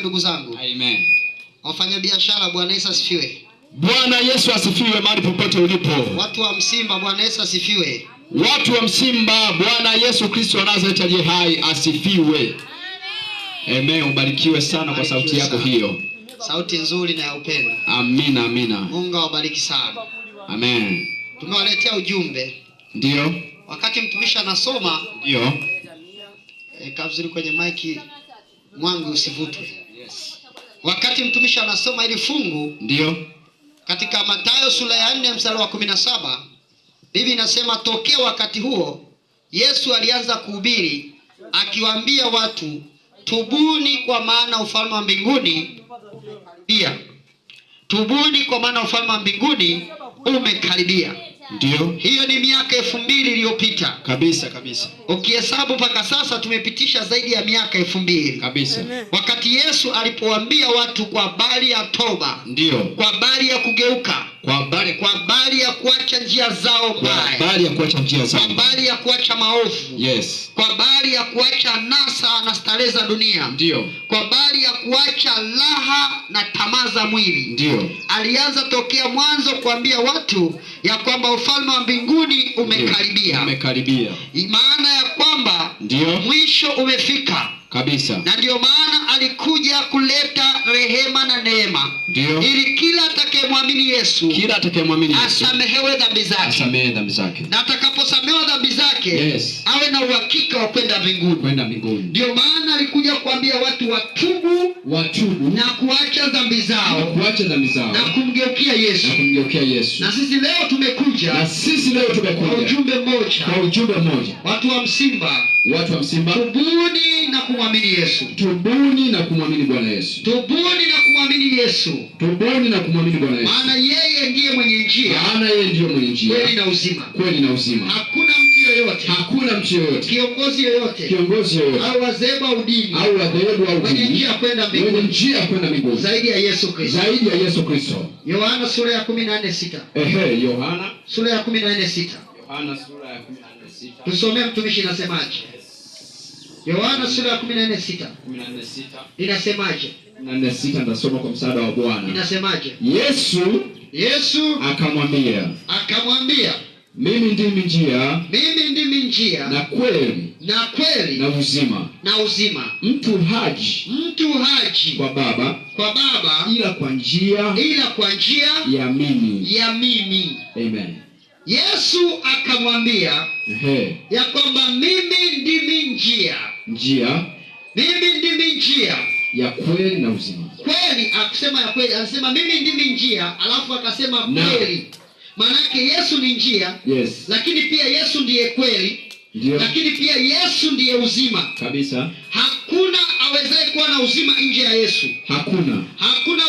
ndugu zangu. Amen. Wafanya biashara, Bwana Yesu asifiwe. Bwana Yesu asifiwe mahali popote ulipo. Watu wa Msimba, Bwana Yesu asifiwe. Watu wa Msimba, Bwana Yesu Kristo Nazareti aliye hai asifiwe. Amen. Ubarikiwe sana kwa sauti yako hiyo. Sauti nzuri na ya upendo. Amina, amina. Mungu awabariki sana. Amen. Tumewaletea ujumbe. Ndio. Wakati mtumishi anasoma, ndio. Kavizuri kwenye maiki mwangu usivutwe. Yes. Wakati mtumishi anasoma ili fungu, ndio, katika Mathayo sura ya 4 mstari wa 17, Biblia inasema tokea wakati huo Yesu alianza kuhubiri akiwaambia watu, tubuni kwa maana ufalme wa mbinguni pia. Tubuni kwa maana ufalme wa mbinguni umekaribia. Ndio. Hiyo ni miaka 2000 iliyopita. Kabisa kabisa. Ukihesabu mpaka sasa tumepitisha zaidi ya miaka 2000. Kabisa. Wakati Yesu alipowaambia watu kwa habari ya toba, ndio, kwa habari ya kugeuka, kwa habari ya kuacha njia zao mbaya, kwa habari ya kuacha njia zao, kwa habari ya kuacha maovu, yes, kwa habari ya kuacha nasa na starehe za dunia, ndio, kwa habari ya kuacha raha na tamaa za mwili, ndio, alianza tokea mwanzo kuambia watu ya kwamba ufalme wa mbinguni umekaribia. Umekaribia. Maana ya kwamba ndio, mwisho umefika. Kabisa. Na ndio maana alikuja kuleta rehema na neema. Ndio. Ili kila atakayemwamini Yesu, asamehewe dhambi zake. Asamehe dhambi zake. Na atakaposamehewa dhambi zake, yes, awe na uhakika wa kwenda mbinguni. Kwenda mbinguni. Ndio maana alikuja kuambia watu watubu na kuacha dhambi zao. Na kumgeukia Yesu. Na sisi leo tumekuja. Kwa ujumbe mmoja. Watu wa Msimba. Tubuni na kumwamini Yesu. Tubuni na kumwamini Bwana Yesu. Tubuni na kumwamini Yesu. Tubuni na kumwamini Bwana Yesu. Maana yeye ndiye mwenye njia. Kweli na uzima. Hakuna mtu yoyote. Kiongozi yoyote. Au wazeba au dini. Mwenye njia kwenda mbinguni. Zaidi ya Yesu Kristo. Yohana sura ya 14:6. Yohana sura ya 14:6. Tusomee mtumishi inasemaje? Yohana sura ya 14:6. Inasemaje? 14:6 ndasoma kwa msaada wa Bwana. Inasemaje? Yesu akamwambia, mimi ndimi njia na kweli na uzima. Mtu haji kwa Baba ila kwa njia ya mimi. Amen. Yesu akamwambia ya kwamba mimi ndimi njia. Mimi ndimi njia ya kweli na uzima. Kweli, akusema ya kweli, anasema mimi ndimi njia, alafu akasema kweli. Manake Yesu ni njia, yes, lakini pia Yesu ndiye kweli. Ndio. Lakini pia Yesu ndiye uzima. Kabisa. Hakuna awezaye kuwa na uzima nje ya Yesu. Hakuna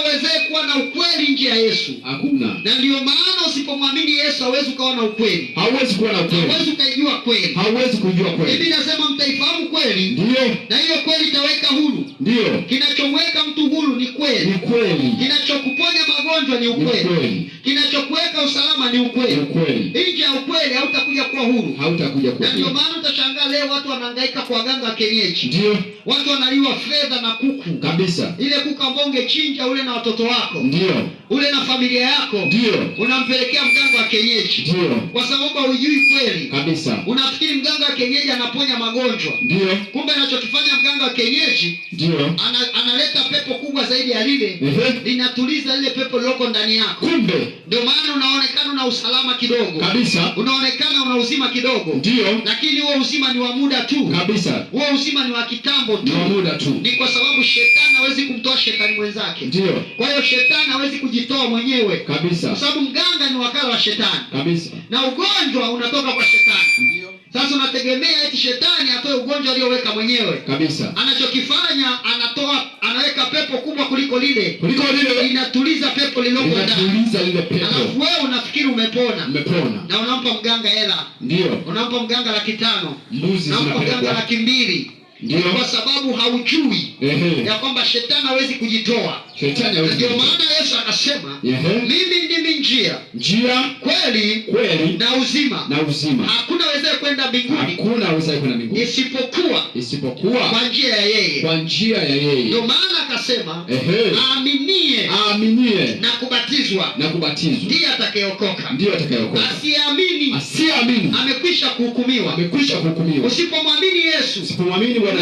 awezaye kuwa na ukweli nje ya Yesu. Hakuna. Na ndio maana usipomwamini Yesu hauwezi kuwa na ukweli. Hauwezi kujua kweli. Biblia inasema mtaifahamu kweli. Ndio. Na hiyo kweli itaweka huru. Ndio. Kinachomweka mtu huru ni kweli. Kinachokuponya magonjwa ni ukweli. Kinachokuweka usalama ni ukweli. Nje ya ukweli hautakuja kuwa huru. Na ndio maana utashangaa leo watu wanahangaika kwa waganga kienyeji. Ndio. Watu wanaliwa fedha na kuku. Kabisa. Ile kuku ambao ungechinja ule na watoto wako. Ndio. Ule na familia yako. Ndio. Unampelekea mganga wa kienyeji. Ndio. Kwa sababu hujui kweli. Kabisa. Unafikiri mganga wa kienyeji anaponya magonjwa. Ndio. Kumbe anachokifanya mganga wa kienyeji, ndio, analeta pepo kubwa zaidi ya lile. Linatuliza lile pepo liloko ndani yako. Kumbe ndio maana unaonekana una usalama kidogo. Kabisa. Unaonekana una uzima kidogo. Ndio. Lakini huo uzima ni wa muda tu. Kabisa. Huo uzima ni wa kitambo tu. Ni wa muda tu. Ni kwa sababu shetani hawezi kumtoa shetani mwenzake. Ndio. Kwa hiyo shetani hawezi kujitoa mwenyewe. Kabisa. Kwa sababu mganga ni wakala wa shetani. Kabisa. Na ugonjwa unatoka kwa shetani. Ndio. Sasa unategemea eti shetani atoe ugonjwa aliyoweka mwenyewe. Kabisa. Anachokifanya anaweka pepo kubwa kuliko lile. Inatuliza pepo lililoko ndani. Inatuliza lile pepo. Alafu wewe unafikiri umepona. Na unampa mganga hela. Ndio. Unampa mganga 500,000. Mbuzi unampa mganga 200,000. Ndio. Kwa sababu haujui ya kwamba shetani hawezi kujitoa. Shetani hawezi. Ndio maana Yesu akasema, mimi ndimi njia, kweli na uzima. Hakuna awezaye kwenda mbinguni isipokuwa kwa njia ya yeye. Ndio maana akasema, aaminiye na kubatizwa ndiye atakayeokoka. Asiamini amekwisha kuhukumiwa. Usipomwamini Yesu,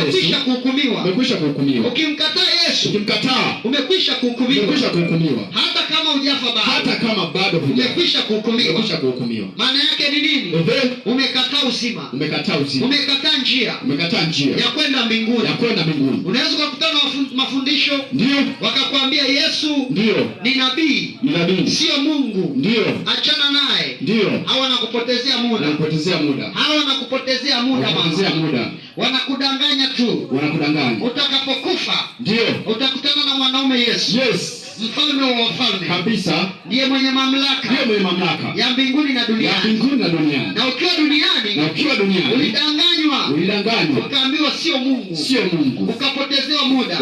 umekwisha kuhukumiwa. Ukimkataa Yesu, umekwisha kuhukumiwa. Hata kama bado umekwisha kuhukumiwa. Maana yake ni nini? Umekataa uzima. Umekataa njia ya kwenda mbinguni. Unaweza kukutana na mafundisho wakakwambia Yesu ni nabii, sio Mungu. Achana naye. Hawa wanakupotezea muda. Wanakudanganya tu. Utakapokufa utakutana na mwanaume Yesu. Mfalme wa wafalme kabisa, ndiye mwenye mamlaka ya mbinguni na duniani. Na ukiwa duniani ulidanganywa, ukaambiwa sio Mungu, ukapotezewa muda,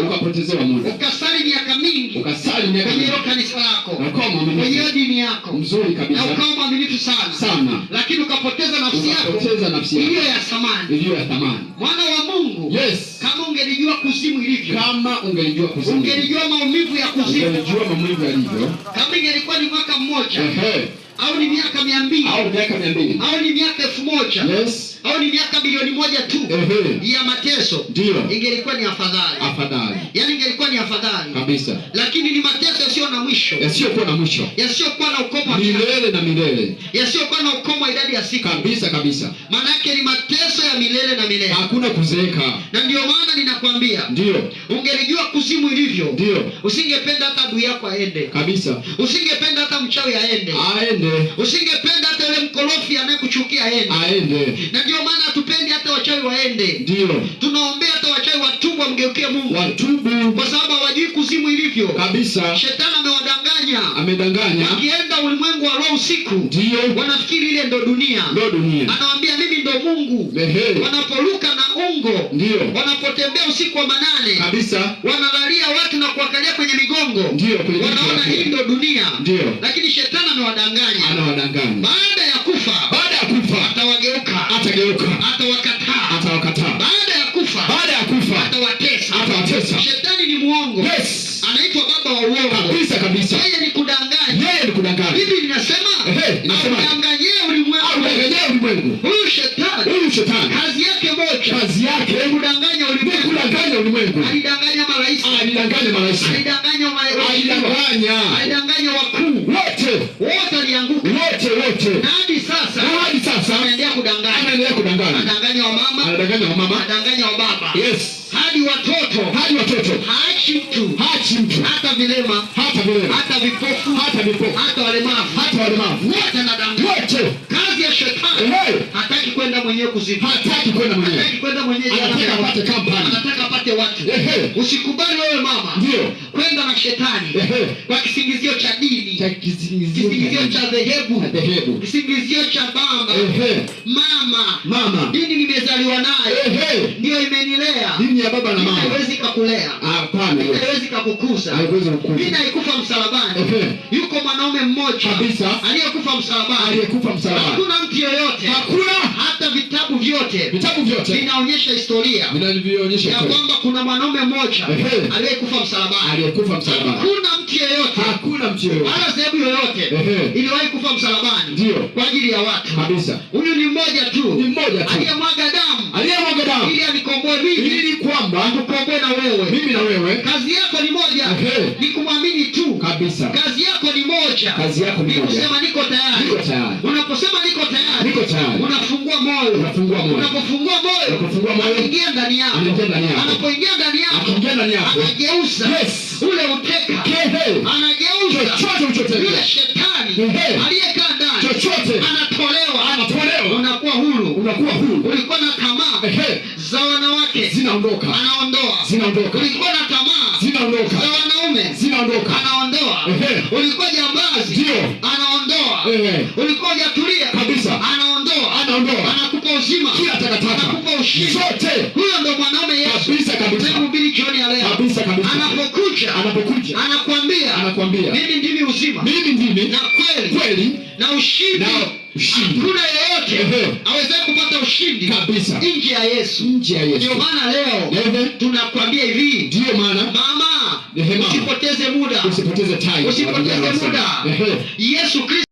ukasali miaka mingi kwenye kanisa lako, kwenye dini yako, na ukawa mwaminifu sana, lakini ukapoteza nafsi yako iliyo ya thamani. Mwana wa Mungu, kama ungelijua kuzimu ilivyo, ungelijua maumivu ya kuzimu, kama ingelikuwa ni mwaka mmoja au ni miaka 200 au ni miaka 1000 au ni miaka milioni 1 tu ya mateso, ingelikuwa ni afadhali. Yaani ingelikuwa ni afadhali kabisa. Lakini ni mateso yasiyo na mwisho, yasiyokuwa na ukomo milele na milele, yasiyokuwa na ukomo idadi ya siku kabisa. Maana yake ni mateso ya milele na milele, hakuna kuzeeka. Na ndio maana ninakwambia, ungelijua kuzimu ilivyo, usingependa hata adui yako aende kabisa. Usingependa hata mchawi aende. Usingependa hata yule mkorofi anayekuchukia aende. Na ndio maana hatupendi hata wachawi waende. Tunaombea hata wachawi watubu, wamgeukie Mungu. Kwa sababu hawajui kuzimu ilivyo kabisa. Shetani amedanganya. Wakienda ulimwengu wa roho usiku, wanafikiri ile ndo dunia. Anawaambia mimi ndo Mungu. Wanaporuka na ungo, wanapotembea usiku wa manane kabisa, wanalalia watu na kuwakalia kwenye migongo, wanaona hii ndo dunia. Lakini shetani amewadanganya. Baada ya kufa atawageuka, atawakataa. Baada ya kufa atawatesa. Shetani ni muongo. Anaitwa baba wa uongo kabisa. Yeye ni kudanganya. Biblia inasema amdanganyie ulimwengu. Huyu shetani kazi yake kudanganya ulimwengu. Alidanganya malaika. Alidanganya wakuu wote alianguka. Na hadi sasa anaendelea kudanganya. Anadanganya wamama, anadanganya wababa. Hadi watoto. Haachi mtu. Hata vilema, hata vipofu, hata walemavu. Wote anadanganya. Kazi ya shetani. Hataki kwenda mwenyewe kuzimu. Hataki kwenda mwenyewe, anataka apate watu. Usikubali wewe mama kwenda na shetani kwa kisingizio cha dini, kisingizio cha dhehebu, kisingizio cha baba, mama. Dini nimezaliwa nayo, ndio imenilea. Dini ya baba na mama haiwezi kukulea. Hapana. Haiwezi kukukuza. Dini haikufa msalabani. Yuko mwanaume mmoja kabisa aliyekufa msalabani. Hakuna mtu yeyote, hata vitabu vyote vinaonyesha historia ya kwamba kuna mwanaume mmoja aliyekufa msalabani. Hakuna mtu yeyote, wala dhehebu yoyote iliwahi kufa msalabani kwa ajili ya watu kabisa. Huyu ni mmoja tu aliyemwaga damu ili anikomboe mimi, ili kwamba tukomboe na wewe. Kazi yako ni moja, ni kumwamini tu kabisa. Kazi yako ni moja, ni kusema niko tayari. Unaposema niko tayari, unafungua moyo. Unapofungua moyo, anaingia ndani yako. Anapoingia ndani yako, anageuza ule uteka, anageuza yule shetani aliyekaa ndani, anatolewa. Unakuwa huru. Ulikuwa na tamaa za wanawake, zinaondoka. Ulikuwa na tamaa za wanaume, anaondoa. Ulikuwa jambazi, anaondoa. Ulikuwa hujatulia kabisa, anaondoa. anaondoa, anakupa uzima, kila takataka, anakupa ushindi. zote. Huyo ndo mwanaume Yesu. Kabisa kabisa. Tunamhubiri jioni ya leo. Kabisa kabisa. Anapokuja anakuambia mimi ndimi uzima, mimi ndimi na kweli na ushindi. Hakuna yeyote aweze kupata ushindi kabisa nje ya Yesu. Ndio maana leo tunakwambia hivi, ndio maana mama, usipoteze muda, usipoteze time, usipoteze muda. Yesu Kristo